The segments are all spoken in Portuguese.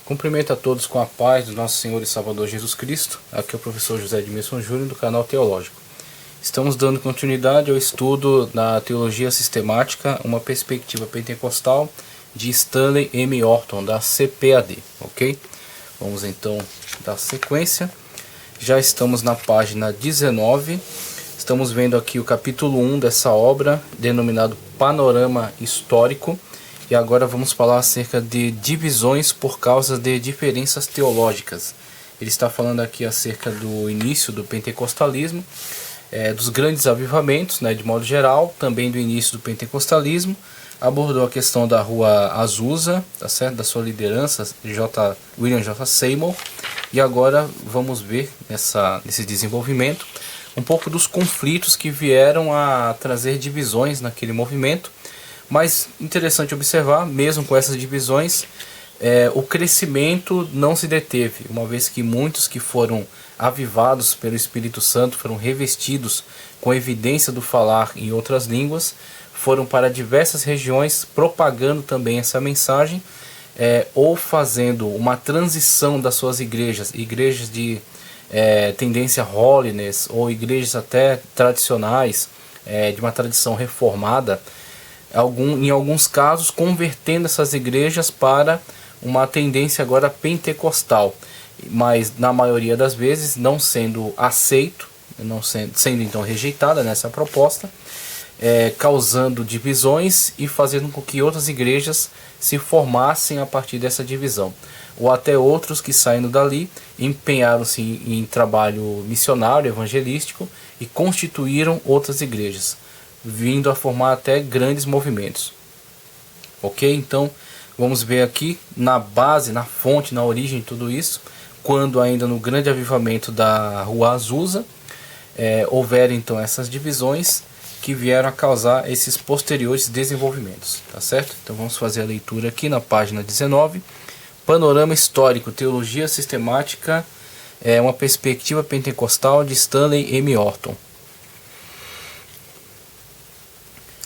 Cumprimento a todos com a paz do nosso Senhor e Salvador Jesus Cristo. Aqui é o professor José Edmilson Júnior do canal Teológico. Estamos dando continuidade ao estudo da Teologia Sistemática, uma perspectiva pentecostal, de Stanley M. Orton, da CPAD, ok? Vamos então dar sequência. Já estamos na página 19. Estamos vendo aqui o capítulo 1 dessa obra, denominado Panorama Histórico. E agora vamos falar acerca de divisões por causa de diferenças teológicas. Ele está falando aqui acerca do início do pentecostalismo, dos grandes avivamentos, né, de modo geral, também do início do pentecostalismo. Abordou a questão da Rua Azusa, tá certo? Da sua liderança, William J. Seymour. E agora vamos ver nesse desenvolvimento um pouco dos conflitos que vieram a trazer divisões naquele movimento. Mas interessante observar, mesmo com essas divisões, o crescimento não se deteve, uma vez que muitos que foram avivados pelo Espírito Santo, foram revestidos com a evidência do falar em outras línguas, foram para diversas regiões propagando também essa mensagem, ou fazendo uma transição das suas igrejas de tendência holiness, ou igrejas até tradicionais, de uma tradição reformada, em alguns casos convertendo essas igrejas para uma tendência agora pentecostal, mas na maioria das vezes não sendo aceito, sendo então rejeitada nessa proposta, causando divisões e fazendo com que outras igrejas se formassem a partir dessa divisão, ou até outros que, saindo dali, empenharam-se em trabalho missionário, evangelístico, e constituíram outras igrejas, vindo a formar até grandes movimentos. Ok? Então, vamos ver aqui na base, na fonte, na origem de tudo isso, quando ainda no grande avivamento da Rua Azusa, houveram então essas divisões que vieram a causar esses posteriores desenvolvimentos, tá certo? Então vamos fazer a leitura aqui na página 19. Panorama Histórico, Teologia Sistemática, uma perspectiva pentecostal, de Stanley M. Orton.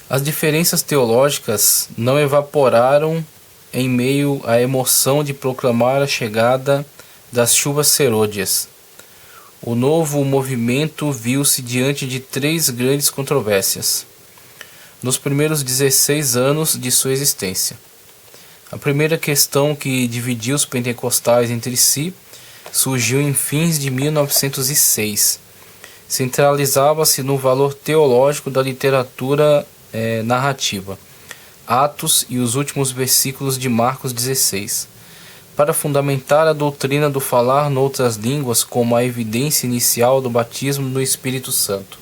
As diferenças teológicas não evaporaram em meio à emoção de proclamar a chegada das chuvas serôdias. O novo movimento viu-se diante de três grandes controvérsias nos primeiros 16 anos de sua existência. A primeira questão que dividiu os pentecostais entre si surgiu em fins de 1906. Centralizava-se no valor teológico da literatura narrativa, Atos e os últimos versículos de Marcos 16, para fundamentar a doutrina do falar noutras línguas como a evidência inicial do batismo no Espírito Santo.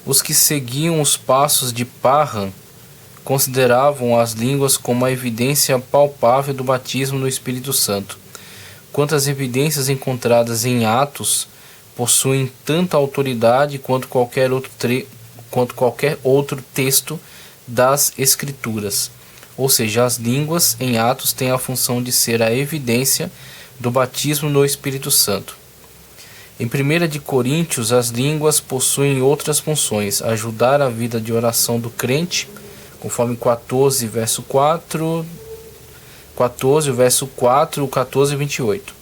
Os que seguiam os passos de Parham consideravam as línguas como a evidência palpável do batismo no Espírito Santo. Quanto às evidências encontradas em Atos, possuem tanta autoridade quanto qualquer outro texto das Escrituras. Ou seja, as línguas em Atos têm a função de ser a evidência do batismo no Espírito Santo. Em 1 de Coríntios, as línguas possuem outras funções: ajudar a vida de oração do crente, conforme 14, verso 4, o verso 4, o 14 e 28.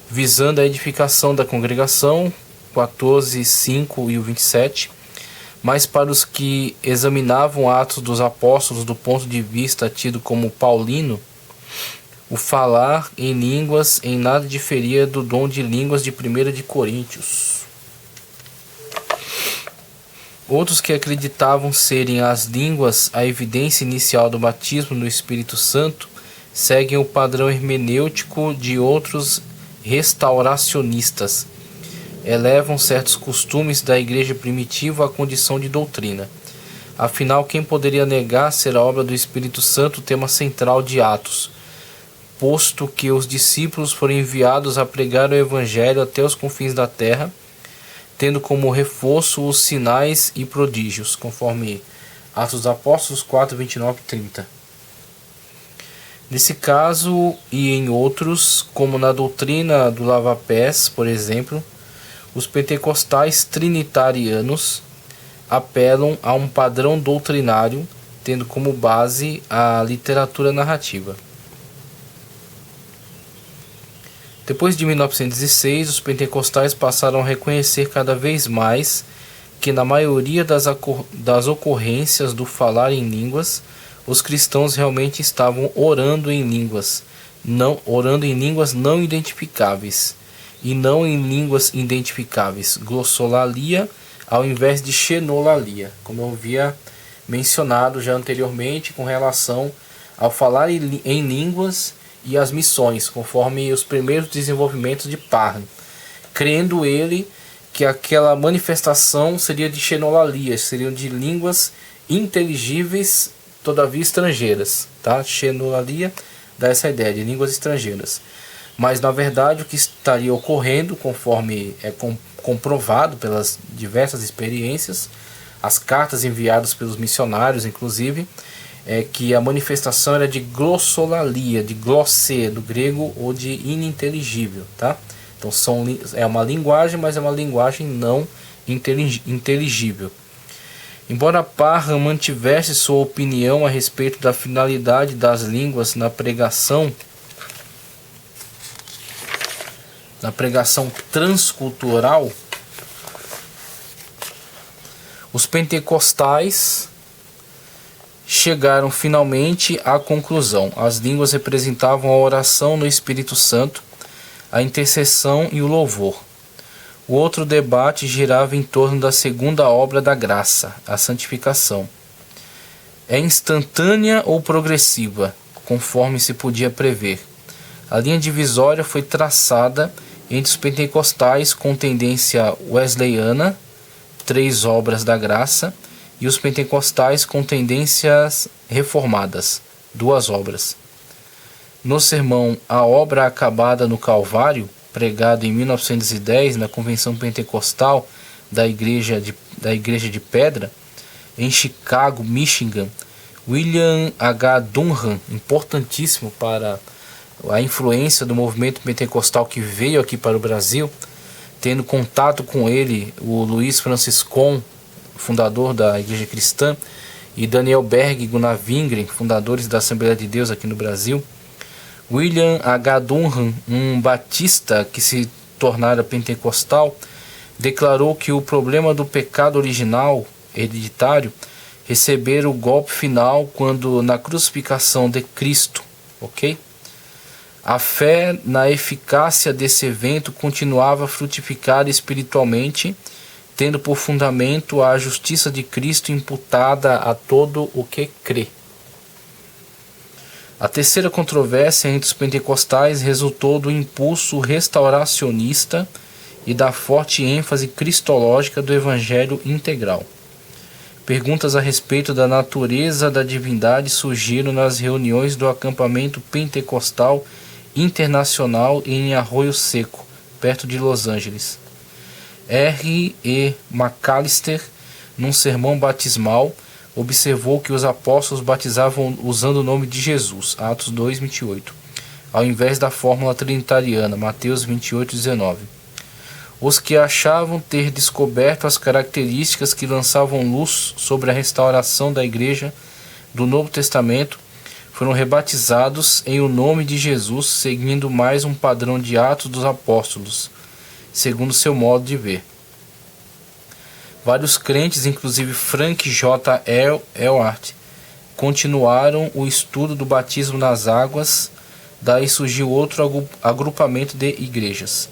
Visando a edificação da congregação, 14, 5 e o 27. Mas para os que examinavam Atos dos Apóstolos do ponto de vista tido como paulino, o falar em línguas em nada diferia do dom de línguas de 1 de Coríntios. Outros que acreditavam serem as línguas a evidência inicial do batismo no Espírito Santo seguem o padrão hermenêutico de outros restauracionistas. Elevam certos costumes da igreja primitiva à condição de doutrina. Afinal, quem poderia negar ser a obra do Espírito Santo o tema central de Atos, posto que os discípulos foram enviados a pregar o Evangelho até os confins da terra, tendo como reforço os sinais e prodígios, conforme Atos dos Apóstolos 4, 29 e 30. Nesse caso e em outros, como na doutrina do lava-pés, por exemplo, os pentecostais trinitarianos apelam a um padrão doutrinário, tendo como base a literatura narrativa. Depois de 1906, os pentecostais passaram a reconhecer cada vez mais que na maioria das ocorrências do falar em línguas, os cristãos realmente estavam orando em línguas não identificáveis, e não em línguas identificáveis, glossolalia ao invés de xenolalia, como eu havia mencionado já anteriormente com relação ao falar em línguas e as missões, conforme os primeiros desenvolvimentos de Parham, crendo ele que aquela manifestação seria de xenolalia, seriam de línguas inteligíveis, todavia estrangeiras, tá? Xenolalia dá essa ideia de línguas estrangeiras. Mas na verdade o que estaria ocorrendo, conforme é comprovado pelas diversas experiências, as cartas enviadas pelos missionários inclusive, é que a manifestação era de glossolalia, de glossê do grego, ou de ininteligível, tá? Então é uma linguagem, mas é uma linguagem não inteligível. Embora Parham mantivesse sua opinião a respeito da finalidade das línguas na pregação transcultural, os pentecostais chegaram finalmente à conclusão. As línguas representavam a oração no Espírito Santo, a intercessão e o louvor. O outro debate girava em torno da segunda obra da graça, a santificação. É instantânea ou progressiva, conforme se podia prever. A linha divisória foi traçada entre os pentecostais com tendência wesleyana, 3 obras da graça, e os pentecostais com tendências reformadas, 2 obras. No sermão A Obra Acabada no Calvário, pregado em 1910 na Convenção Pentecostal da Igreja de Pedra, em Chicago, Michigan, William H. Dunham, importantíssimo para a influência do movimento pentecostal que veio aqui para o Brasil, tendo contato com ele o Luiz Franciscon, fundador da Igreja Cristã, e Daniel Berg e Gunnar Wingren, fundadores da Assembleia de Deus aqui no Brasil. William H. Dunham, um batista que se tornara pentecostal, declarou que o problema do pecado original, hereditário, recebera o golpe final quando na crucificação de Cristo, ok? A fé na eficácia desse evento continuava a frutificar espiritualmente, tendo por fundamento a justiça de Cristo imputada a todo o que crê. A terceira controvérsia entre os pentecostais resultou do impulso restauracionista e da forte ênfase cristológica do evangelho integral. Perguntas a respeito da natureza da divindade surgiram nas reuniões do acampamento pentecostal internacional em Arroio Seco, perto de Los Angeles. R. E. McAllister, num sermão batismal, observou que os apóstolos batizavam usando o nome de Jesus, Atos 2:28, ao invés da fórmula trinitariana, Mateus 28:19. Os que achavam ter descoberto as características que lançavam luz sobre a restauração da Igreja do Novo Testamento foram rebatizados em o nome de Jesus, seguindo mais um padrão de Atos dos Apóstolos, segundo seu modo de ver. Vários crentes, inclusive Frank J. Elhart, continuaram o estudo do batismo nas águas, daí surgiu outro agrupamento de igrejas.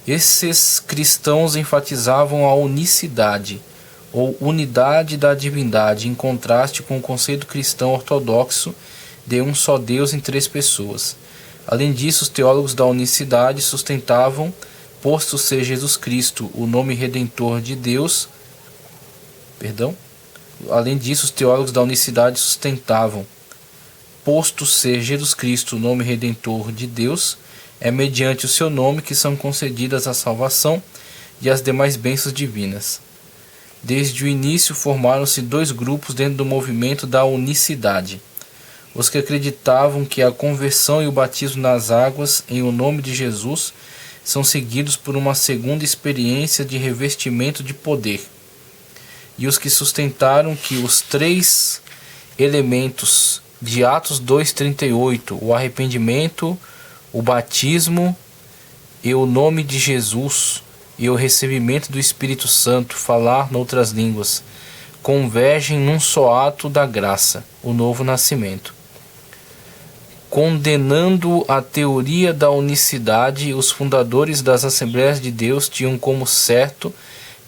Esses cristãos enfatizavam a unicidade, ou unidade da divindade, em contraste com o conceito cristão ortodoxo de um só Deus em 3 pessoas. Além disso, os teólogos da unicidade sustentavam, posto ser Jesus Cristo o nome redentor de Deus, além disso, os teólogos da unicidade sustentavam, posto ser Jesus Cristo o nome redentor de Deus, é mediante o seu nome que são concedidas a salvação e as demais bênçãos divinas. Desde o início formaram-se 2 grupos dentro do movimento da unicidade. Os que acreditavam que a conversão e o batismo nas águas em o nome de Jesus são seguidos por uma segunda experiência de revestimento de poder. e os que sustentaram que os 3 elementos de Atos 2:38, o arrependimento, o batismo e o nome de Jesus e o recebimento do Espírito Santo, falar noutras línguas, convergem num só ato da graça, o novo nascimento. Condenando a teoria da unicidade, os fundadores das Assembleias de Deus tinham como certo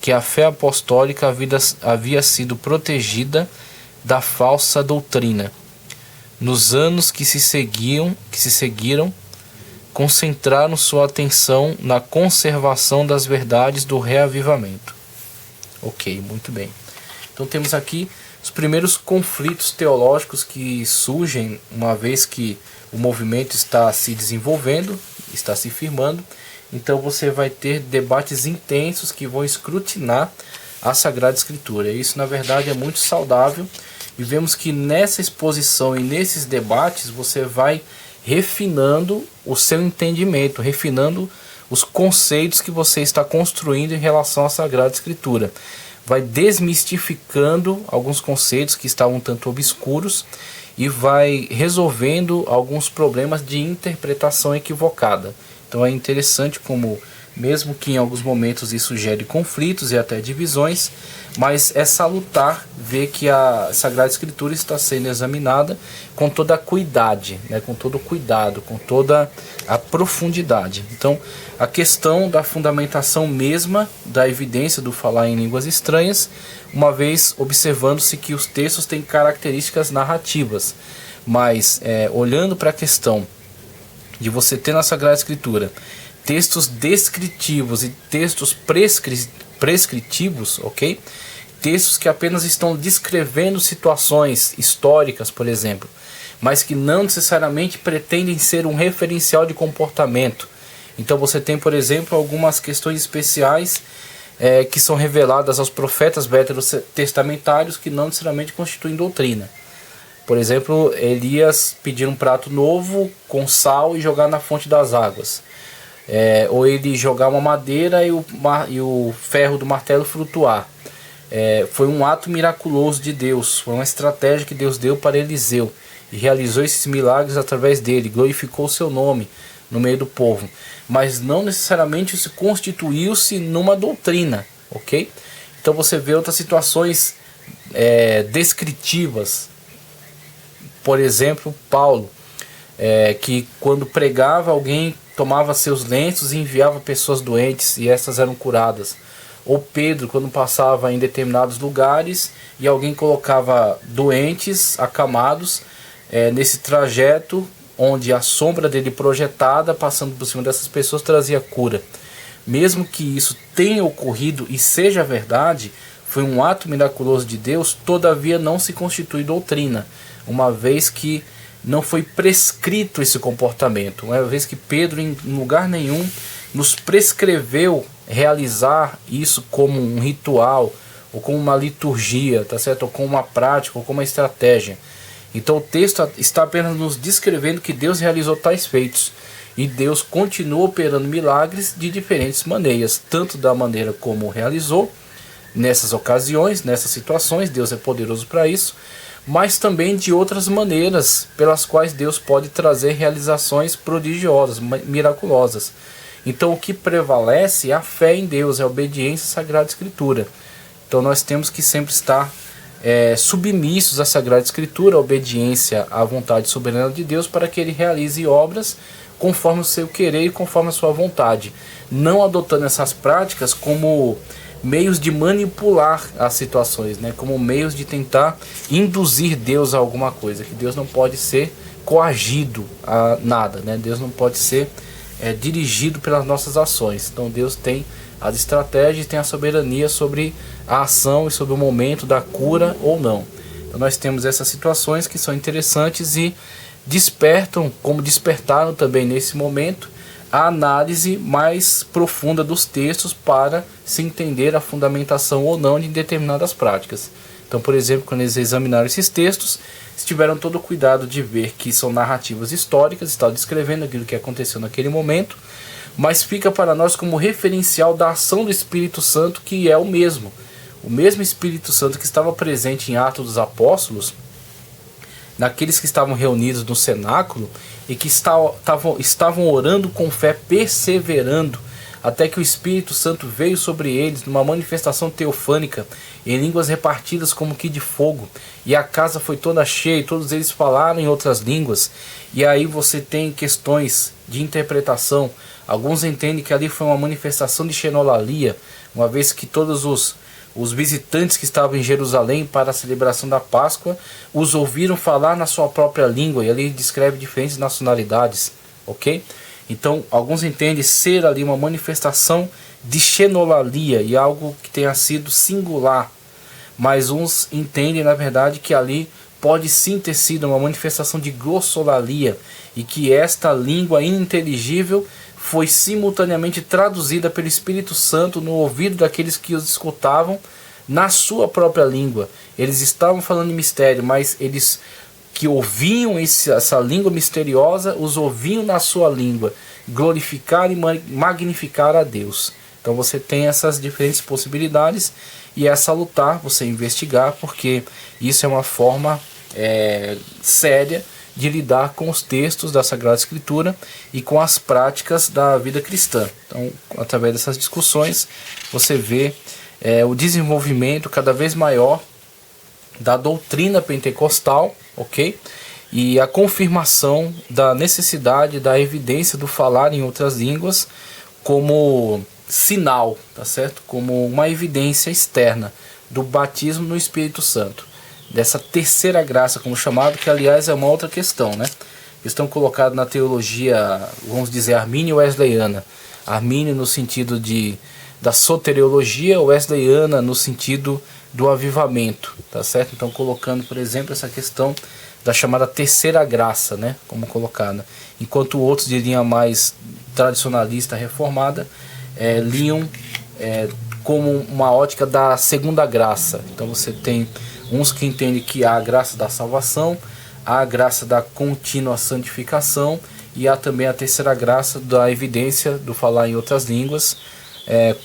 que a fé apostólica havia sido protegida da falsa doutrina. Nos anos que se seguiram, concentraram sua atenção na conservação das verdades do reavivamento. Ok, muito bem. Então temos aqui os primeiros conflitos teológicos que surgem uma vez que o movimento está se desenvolvendo, está se firmando. Então você vai ter debates intensos que vão escrutinar a Sagrada Escritura. E isso, na verdade, é muito saudável. E vemos que nessa exposição e nesses debates você vai refinando o seu entendimento, refinando os conceitos que você está construindo em relação à Sagrada Escritura. Vai desmistificando alguns conceitos que estavam um tanto obscuros e vai resolvendo alguns problemas de interpretação equivocada. Então é interessante como, mesmo que em alguns momentos isso gere conflitos e até divisões, mas é salutar ver que a Sagrada Escritura está sendo examinada com toda a cuidade, né, com todo o cuidado, com toda a profundidade. Então, a questão da fundamentação mesma da evidência do falar em línguas estranhas, uma vez observando-se que os textos têm características narrativas, mas olhando para a questão de você ter na Sagrada Escritura textos descritivos e textos prescritivos, ok? Textos que apenas estão descrevendo situações históricas, por exemplo, mas que não necessariamente pretendem ser um referencial de comportamento. Então você tem, por exemplo, algumas questões especiais que são reveladas aos profetas veterotestamentários que não necessariamente constituem doutrina. Por exemplo, Elias pedir um prato novo com sal e jogar na fonte das águas. Ou ele jogar uma madeira e o ferro do martelo flutuar. Foi um ato miraculoso de Deus, foi uma estratégia que Deus deu para Eliseu e realizou esses milagres através dele, glorificou o seu nome no meio do povo, mas não necessariamente isso constituiu-se numa doutrina, ok? Então você vê outras situações descritivas, por exemplo, Paulo, que quando pregava, alguém tomava seus lenços e enviava pessoas doentes e essas eram curadas. Ou Pedro, quando passava em determinados lugares e alguém colocava doentes, acamados, nesse trajeto onde a sombra dele projetada, passando por cima dessas pessoas, trazia cura. Mesmo que isso tenha ocorrido e seja verdade, foi um ato miraculoso de Deus, todavia não se constitui doutrina, uma vez que não foi prescrito esse comportamento, uma vez que Pedro em lugar nenhum nos prescreveu realizar isso como um ritual, ou como uma liturgia, tá certo? Ou como uma prática, ou como uma estratégia. Então o texto está apenas nos descrevendo que Deus realizou tais feitos, e Deus continua operando milagres de diferentes maneiras, tanto da maneira como realizou, nessas ocasiões, nessas situações, Deus é poderoso para isso, mas também de outras maneiras pelas quais Deus pode trazer realizações prodigiosas, miraculosas. Então o que prevalece é a fé em Deus, é a obediência à Sagrada Escritura. Então nós temos que sempre estar submissos à Sagrada Escritura, a obediência à vontade soberana de Deus, para que Ele realize obras conforme o seu querer e conforme a sua vontade, não adotando essas práticas como meios de manipular as situações, né? Como meios de tentar induzir Deus a alguma coisa, que Deus não pode ser coagido a nada, né? Deus não pode ser dirigido pelas nossas ações. Então Deus tem as estratégias e tem a soberania sobre a ação e sobre o momento da cura ou não. Então nós temos essas situações que são interessantes e despertam, como despertaram também nesse momento, a análise mais profunda dos textos para se entender a fundamentação ou não de determinadas práticas. Então, por exemplo, quando eles examinaram esses textos, eles tiveram todo o cuidado de ver que são narrativas históricas, estão descrevendo aquilo que aconteceu naquele momento, mas fica para nós como referencial da ação do Espírito Santo, que é o mesmo. o mesmo Espírito Santo que estava presente em Atos dos Apóstolos, naqueles que estavam reunidos no cenáculo e que estavam orando com fé, perseverando, até que o Espírito Santo veio sobre eles numa manifestação teofânica, em línguas repartidas como que de fogo, e a casa foi toda cheia, e todos eles falaram em outras línguas. E aí você tem questões de interpretação. Alguns entendem que ali foi uma manifestação de xenolalia, uma vez que todos os visitantes que estavam em Jerusalém para a celebração da Páscoa os ouviram falar na sua própria língua, e ali descreve diferentes nacionalidades, ok? Então alguns entendem ser ali uma manifestação de xenolalia e algo que tenha sido singular, mas uns entendem na verdade que ali pode sim ter sido uma manifestação de glossolalia, e que esta língua ininteligível foi simultaneamente traduzida pelo Espírito Santo no ouvido daqueles que os escutavam na sua própria língua. Eles estavam falando em mistério, mas eles que ouviam essa língua misteriosa, os ouviam na sua língua, glorificar e magnificar a Deus. Então você tem essas diferentes possibilidades, e é salutar você investigar, porque isso é uma forma séria de lidar com os textos da Sagrada Escritura e com as práticas da vida cristã. Então, através dessas discussões, você vê o desenvolvimento cada vez maior da doutrina pentecostal, ok? E a confirmação da necessidade, da evidência do falar em outras línguas como sinal, tá certo? Como uma evidência externa do batismo no Espírito Santo, dessa terceira graça, como chamado, que aliás é uma outra questão, né? Questão colocada na teologia, vamos dizer, armínio wesleyana. Armínio no sentido da soteriologia, wesleyana no sentido do avivamento, tá certo? Então colocando, por exemplo, essa questão da chamada terceira graça, né? Como colocada. Enquanto outros diriam mais tradicionalista, reformada, liam como uma ótica da segunda graça. Então você tem uns que entendem que há a graça da salvação, há a graça da contínua santificação, e há também a terceira graça da evidência do falar em outras línguas,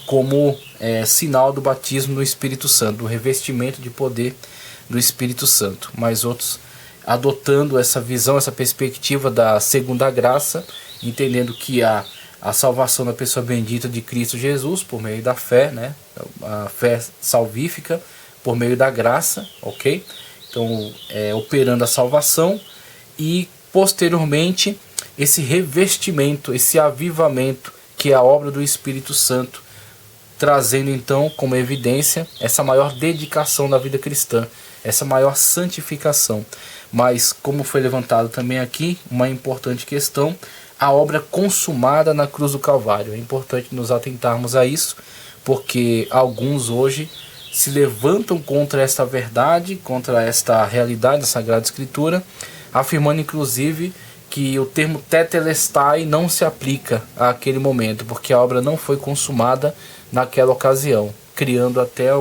como sinal do batismo no Espírito Santo, do revestimento de poder do Espírito Santo. Mas outros adotando essa visão, essa perspectiva da segunda graça, entendendo que há a salvação da pessoa bendita de Cristo Jesus por meio da fé, né? A fé salvífica por meio da graça, ok? Então, operando a salvação, e posteriormente esse revestimento, esse avivamento, que é a obra do Espírito Santo, trazendo então como evidência essa maior dedicação da vida cristã, essa maior santificação. Mas, como foi levantado também aqui, uma importante questão, a obra consumada na cruz do Calvário. É importante nos atentarmos a isso, porque alguns hoje se levantam contra esta verdade, contra esta realidade da Sagrada Escritura, afirmando inclusive que o termo tetelestai não se aplica àquele momento, porque a obra não foi consumada naquela ocasião, criando até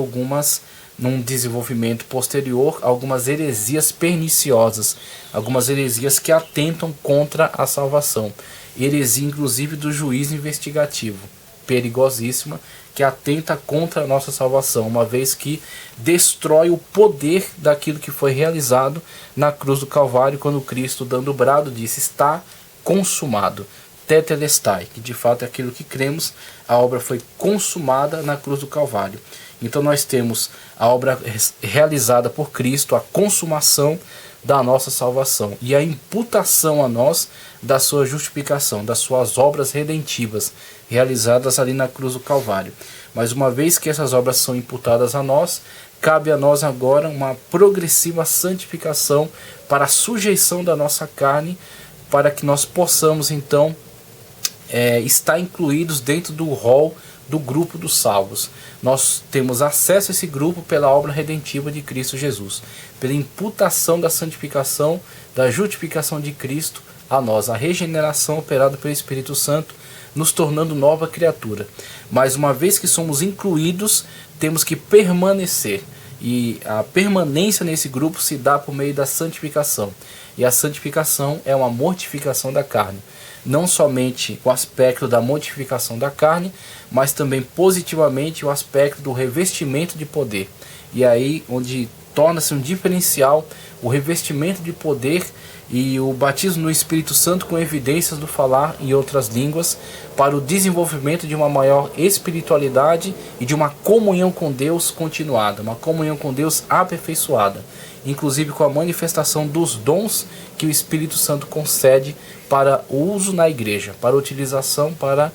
num desenvolvimento posterior, algumas heresias perniciosas, algumas heresias que atentam contra a salvação. Heresia inclusive do juízo investigativo, perigosíssima, que atenta contra a nossa salvação, uma vez que destrói o poder daquilo que foi realizado na cruz do Calvário, quando Cristo, dando o brado, disse: está consumado, tetelestai, que de fato é aquilo que cremos, a obra foi consumada na cruz do Calvário. Então nós temos a obra realizada por Cristo, a consumação da nossa salvação e a imputação a nós da sua justificação, das suas obras redentivas realizadas ali na cruz do Calvário. Mas uma vez que essas obras são imputadas a nós, cabe a nós agora uma progressiva santificação para a sujeição da nossa carne, para que nós possamos então estar incluídos dentro do rol do grupo dos salvos. Nós temos acesso a esse grupo pela obra redentiva de Cristo Jesus, pela imputação da santificação, da justificação de Cristo a nós, a regeneração operada pelo Espírito Santo, nos tornando nova criatura. Mas uma vez que somos incluídos, temos que permanecer, e a permanência nesse grupo se dá por meio da santificação, e a santificação é uma mortificação da carne. não somente o aspecto da mortificação da carne, mas também positivamente o aspecto do revestimento de poder. E aí onde torna-se um diferencial o revestimento de poder e o batismo no Espírito Santo com evidências do falar em outras línguas para o desenvolvimento de uma maior espiritualidade e de uma comunhão com Deus continuada, uma comunhão com Deus aperfeiçoada, inclusive com a manifestação dos dons que o Espírito Santo concede para o uso na igreja, para a utilização, para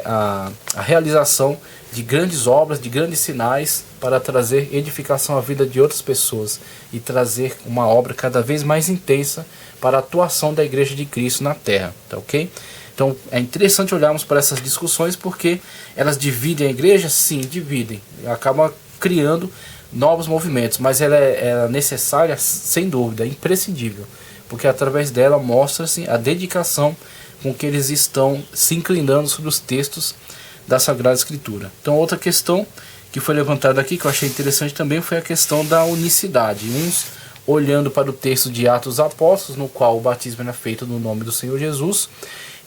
a realização de grandes obras, de grandes sinais, para trazer edificação à vida de outras pessoas e trazer uma obra cada vez mais intensa para a atuação da Igreja de Cristo na Terra, tá ok? Então é interessante olharmos para essas discussões porque elas dividem a igreja? Sim, dividem, acabam criando novos movimentos, mas ela é necessária sem dúvida, é imprescindível, porque através dela mostra-se a dedicação com que eles estão se inclinando sobre os textos da Sagrada Escritura. Então outra questão que foi levantada aqui, que eu achei interessante também, foi a questão da unicidade. Uns olhando para o texto de Atos dos Apóstolos, no qual o batismo era feito no nome do Senhor Jesus,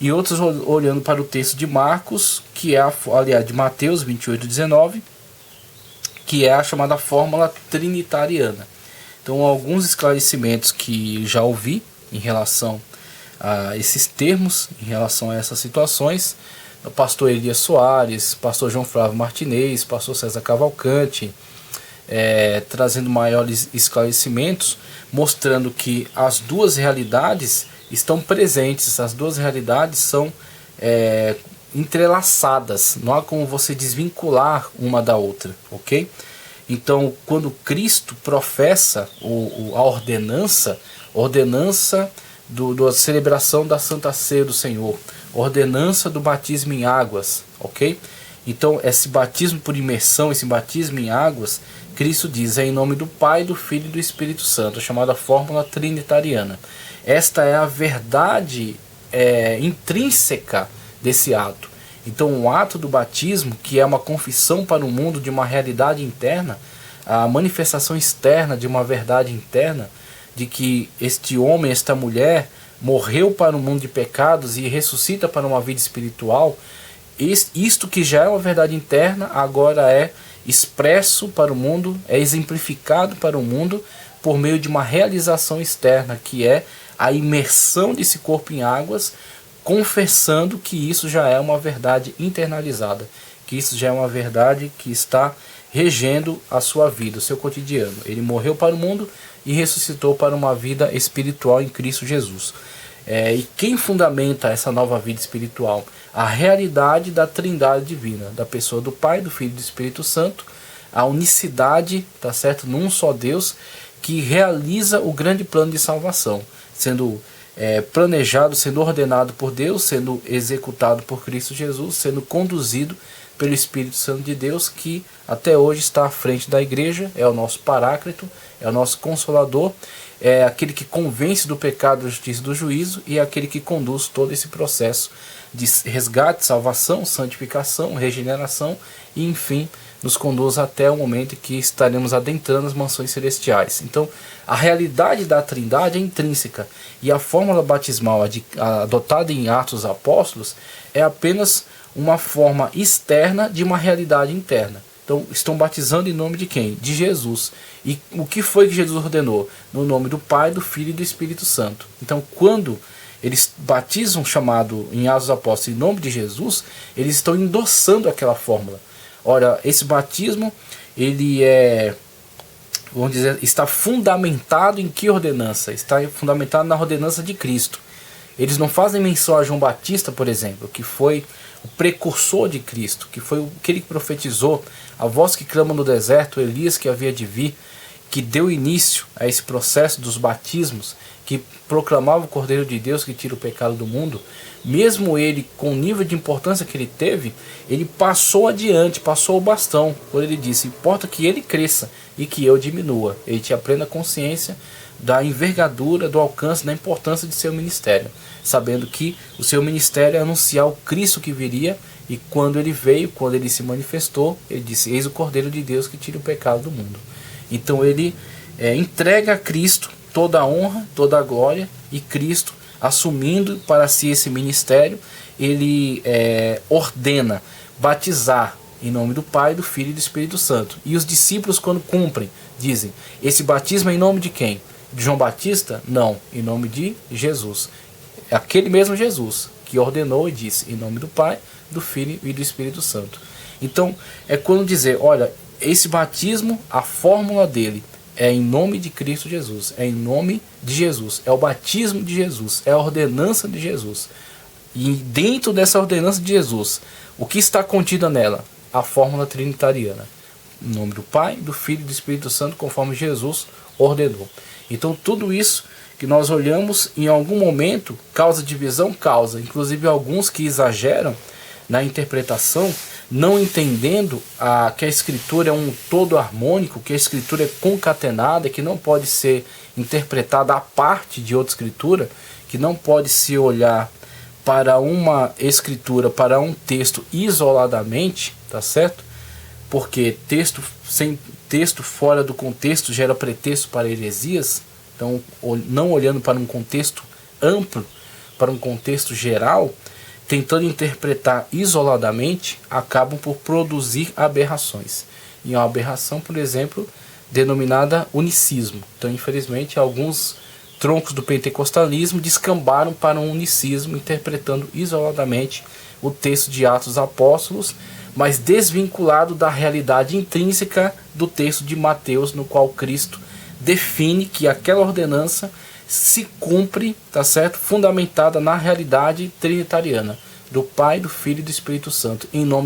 e outros olhando para o texto de Marcos, que é, aliás, de Mateus 28:19, que é a chamada fórmula trinitariana. Então alguns esclarecimentos que já ouvi em relação a esses termos, em relação a essas situações, o pastor Elias Soares, pastor João Flávio Martinez, pastor César Cavalcante, trazendo maiores esclarecimentos, mostrando que as duas realidades estão presentes, as duas realidades são entrelaçadas, não há como você desvincular uma da outra, ok? Então, quando Cristo professa a ordenança da celebração da Santa Ceia do Senhor, ordenança do batismo em águas, ok? Então, esse batismo por imersão, esse batismo em águas, Cristo diz, é em nome do Pai, do Filho e do Espírito Santo, chamada fórmula trinitariana. Esta é a verdade intrínseca desse ato. Então, o ato do batismo, que é uma confissão para o mundo de uma realidade interna, a manifestação externa de uma verdade interna, de que este homem, esta mulher, morreu para o mundo de pecados e ressuscita para uma vida espiritual, isto que já é uma verdade interna, agora é expresso para o mundo, é exemplificado para o mundo por meio de uma realização externa, que é a imersão desse corpo em águas, confessando que isso já é uma verdade internalizada, que isso já é uma verdade que está regendo a sua vida, o seu cotidiano. Ele morreu para o mundo e ressuscitou para uma vida espiritual em Cristo Jesus. E quem fundamenta essa nova vida espiritual? A realidade da Trindade divina, da pessoa do Pai, do Filho e do Espírito Santo, a unicidade, tá certo, num só Deus, que realiza o grande plano de salvação, sendo planejado, sendo ordenado por Deus, sendo executado por Cristo Jesus, sendo conduzido pelo Espírito Santo de Deus, que até hoje está à frente da igreja, é o nosso paráclito, é o nosso consolador, é aquele que convence do pecado, da justiça e do juízo, e é aquele que conduz todo esse processo de resgate, salvação, santificação, regeneração e, enfim, nos conduz até o momento em que estaremos adentrando as mansões celestiais. Então, a realidade da Trindade é intrínseca, e a fórmula batismal adotada em Atos dos Apóstolos é apenas uma forma externa de uma realidade interna. Então, estão batizando em nome de quem? De Jesus. E o que foi que Jesus ordenou? No nome do Pai, do Filho e do Espírito Santo. Então, quando eles batizam, chamado em Atos dos Apóstolos, em nome de Jesus, eles estão endossando aquela fórmula. Ora, esse batismo, ele vamos dizer, está fundamentado em que ordenança? Está fundamentado na ordenança de Cristo. Eles não fazem menção a João Batista, por exemplo, que foi o precursor de Cristo, que foi aquele que profetizou, a voz que clama no deserto, Elias que havia de vir, que deu início a esse processo dos batismos, que proclamava o Cordeiro de Deus que tira o pecado do mundo. Mesmo ele, com o nível de importância que ele teve, ele passou adiante, passou o bastão, quando ele disse, importa que ele cresça e que eu diminua. Ele tinha plena consciência da envergadura, do alcance, da importância de seu ministério, sabendo que o seu ministério é anunciar o Cristo que viria, e quando ele veio, quando ele se manifestou, ele disse, eis o Cordeiro de Deus que tira o pecado do mundo. Então ele entrega a Cristo toda a honra, toda a glória, e Cristo assumindo para si esse ministério, ele ordena batizar em nome do Pai, do Filho e do Espírito Santo. E os discípulos, quando cumprem, dizem: esse batismo é em nome de quem? De João Batista? Não, em nome de Jesus. Aquele mesmo Jesus que ordenou e disse: em nome do Pai, do Filho e do Espírito Santo. Então, é quando dizer: olha, esse batismo, a fórmula dele é em nome de Cristo Jesus, é em nome de Jesus, é o batismo de Jesus, é a ordenança de Jesus. E dentro dessa ordenança de Jesus, o que está contido nela? A fórmula trinitariana. Em nome do Pai, do Filho e do Espírito Santo, conforme Jesus ordenou. Então tudo isso que nós olhamos, em algum momento, causa divisão, causa. Inclusive alguns que exageram na interpretação, não entendendo que a Escritura é um todo harmônico, que a Escritura é concatenada, que não pode ser interpretada à parte de outra Escritura, que não pode se olhar para uma Escritura, para um texto isoladamente, tá certo? Porque texto fora do contexto gera pretexto para heresias. Então, não olhando para um contexto amplo, para um contexto geral, tentando interpretar isoladamente, acabam por produzir aberrações. E uma aberração, por exemplo, denominada unicismo. Então, infelizmente, alguns troncos do pentecostalismo descambaram para um unicismo, interpretando isoladamente o texto de Atos dos Apóstolos, mas desvinculado da realidade intrínseca do texto de Mateus, no qual Cristo define que aquela ordenança se cumpre, tá certo? Fundamentada na realidade trinitariana do Pai, do Filho e do Espírito Santo, em nome